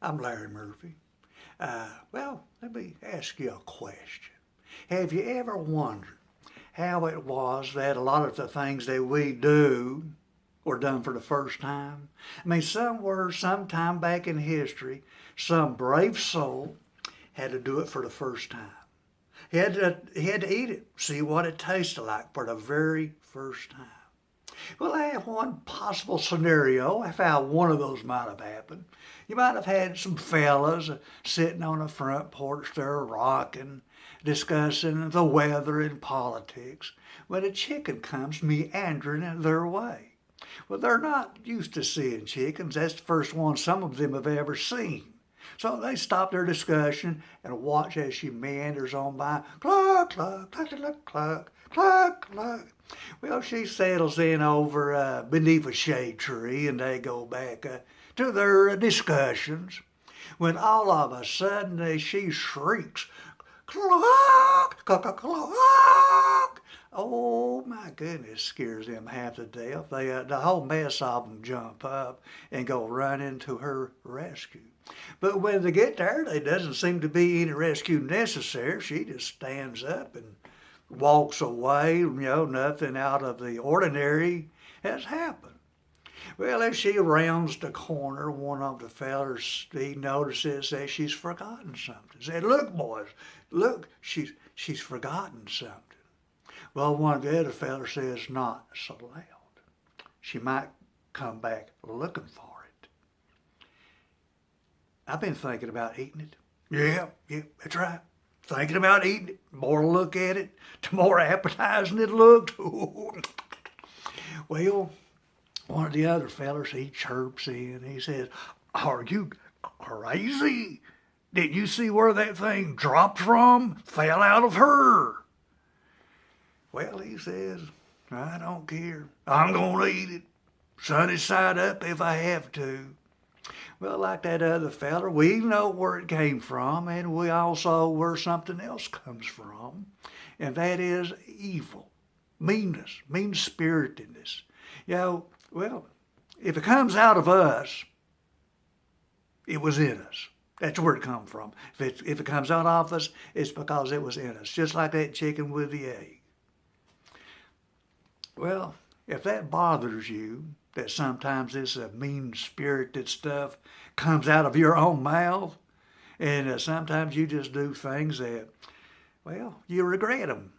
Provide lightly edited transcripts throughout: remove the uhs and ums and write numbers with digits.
I'm Larry Murphy. Let me ask you a question. Have you ever wondered how it was that a lot of the things that we do were done for the first time? I mean, somewhere, sometime back in history, some brave soul had to do it for the first time. He had to eat it, see what it tasted like for the very first time. Well, I have one possible scenario of how one of those might have happened. You might have had some fellas sitting on the front porch there rocking, discussing the weather and politics, when a chicken comes meandering their way. Well, they're not used to seeing chickens. That's the first one some of them have ever seen. So they stop their discussion and watch as she meanders on by. Cluck, cluck, cluck, cluck, cluck, cluck, cluck. Well, she settles in over beneath a shade tree and they go back to their discussions. When all of a sudden she shrieks, cluck, cluck, cluck, cluck. Oh my goodness, scares them half to death. The whole mess of them jump up and go running to her rescue. But when they get there, there doesn't seem to be any rescue necessary. She just stands up and walks away. Nothing out of the ordinary has happened. Well, as she rounds the corner, one of the fellers, he notices that she's forgotten something. He said, "Look, boys, look, she's forgotten something." Well, one of the other fellers says, "Not so loud. She might come back looking for it." I've been thinking about eating it. Yeah, that's right. Thinking about eating it. The more I look at it, the more appetizing it looked. Well, one of the other fellers, he chirps in. He says, "Are you crazy? Did you see where that thing dropped from? Fell out of her." Well, he says, "I don't care. I'm going to eat it. Sunny side up if I have to." Well, like that other feller, we know where it came from, and we also where something else comes from, and that is evil, meanness, mean-spiritedness. Well, if it comes out of us, it was in us. That's where it comes from. If it comes out of us, it's because it was in us, just like that chicken with the egg. Well, if that bothers you, that sometimes this mean-spirited stuff comes out of your own mouth, and sometimes you just do things that, well, you regret them.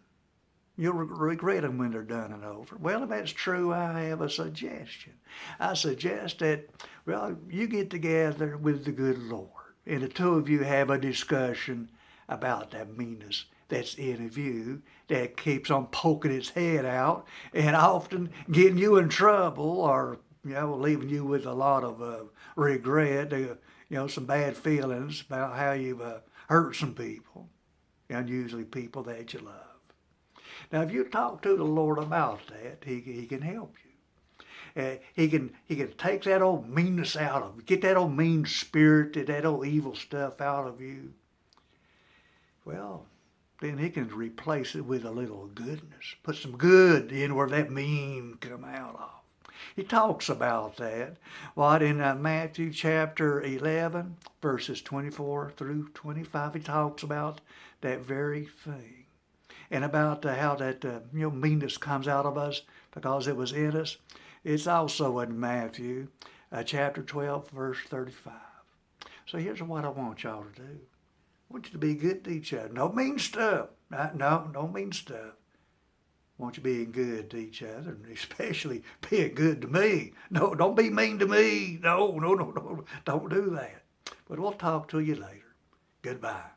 You'll regret them when they're done and over. Well, if that's true, I have a suggestion. I suggest that, well, you get together with the good Lord, and the two of you have a discussion about that meanness that's in you that keeps on poking its head out and often getting you in trouble or, leaving you with a lot of regret, some bad feelings about how you've hurt some people, and usually people that you love. Now, if you talk to the Lord about that, He can help you. He can take that old meanness out of you, get that old mean spirit, that old evil stuff out of you. Well, then He can replace it with a little goodness. Put some good in where that mean come out of. He talks about that. In Matthew chapter 11, verses 24 through 25, he talks about that very thing. And about how that meanness comes out of us because it was in us. It's also in Matthew chapter 12, verse 35. So here's what I want y'all to do. I want you to be good to each other. No mean stuff. No mean stuff. I want you being good to each other, and especially being good to me. No, don't be mean to me. No, don't do that. But we'll talk to you later. Goodbye.